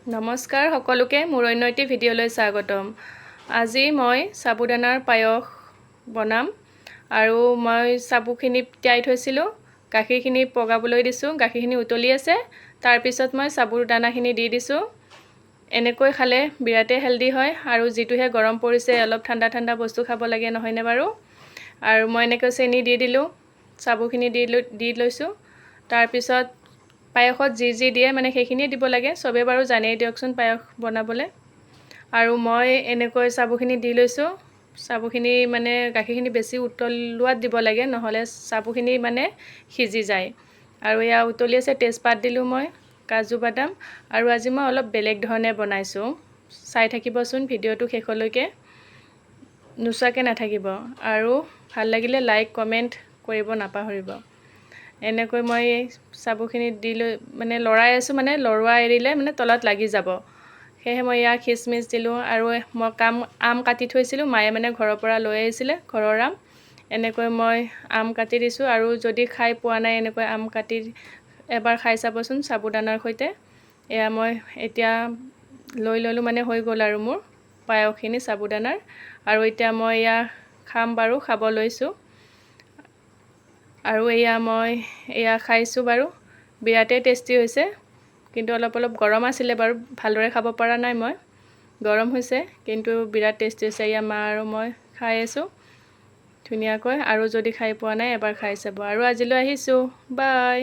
নমস্কাৰ সকলোকে মোৰ অন্য এটি ভিডিঅ'লৈ স্বাগতম। আজি মই সাবুদানাৰ পায়স বনাম আৰু মই সাবুখিনি তিয়াই থৈছিলোঁ, গাখীৰখিনি পগাবলৈ দিছোঁ, গাখীৰখিনি উতলি আছে। তাৰ পিছত মই সাবুদানাখিনি দি দিছোঁ। এনেকৈ খালে বিৰাটেই হেল্ডি হয় আৰু যিটোহে গৰম পৰিছে অলপ ঠাণ্ডা ঠাণ্ডা বস্তু খাব লাগে নহয়নে বাৰু। আৰু মই এনেকৈ চেনি দি দিলোঁ, সাবুখিনি দি লৈছোঁ। তাৰ পিছত পায়সত যি দিয়ে মানে সেইখিনিয়ে দিব লাগে, চবে বাৰু জানেই দিয়কচোন পায়স বনাবলৈ। আৰু মই এনেকৈ সাবুখিনি দি লৈছোঁ। সাবুখিনি মানে গাখীৰখিনি বেছি উতলোৱাত দিব লাগে, নহ'লে সাবুখিনি মানে সিজি যায়। আৰু এয়া উতলি আছে, তেজপাত দিলোঁ মই, কাজু বাদাম। আৰু আজি মই অলপ বেলেগ ধৰণে বনাইছোঁ, চাই থাকিবচোন ভিডিঅ'টো শেষলৈকে, নোচোৱাকৈ নাথাকিব। আৰু ভাল লাগিলে লাইক কমেণ্ট কৰিব নাপাহৰিব। এনেকৈ মই সাবুখিনি দি লৈ মানে লৰাই আছোঁ, মানে লৰোৱা এৰিলে মানে তলত লাগি যাব। সেয়েহে মই ইয়াক খিচমিচ দিলোঁ আৰু মই আম কাটি থৈছিলোঁ, মায়ে মানে ঘৰৰ পৰা লৈ আহিছিলে, ঘৰৰ আম। এনেকৈ মই আম কাটি দিছোঁ। আৰু যদি খাই পোৱা নাই এনেকৈ আম কাটি এবাৰ খাই চাবচোন সাবুদানাৰ সৈতে। এয়া মই এতিয়া লৈ ল'লোঁ, মানে হৈ গ'ল আৰু মোৰ পায়সখিনি সাবুদানাৰ। আৰু এতিয়া মই এয়া খাম বাৰু, খাব লৈছোঁ। আৰু মই খাইছোঁ বাৰু, বিৰাটেই টেষ্টি হৈছে। কিন্তু অলপ গৰম আছিলে বাৰু, ভালদৰে খাব পৰা নাই মই, গৰম হৈছে কিন্তু বিৰাট টেষ্টি হৈছে। মা আৰু মই খাই আছোঁ ধুনীয়াকৈ। আৰু যদি খাই পোৱা নাই এবাৰ খাই চাব। আৰু আজিলৈ আহিছোঁ, বাই।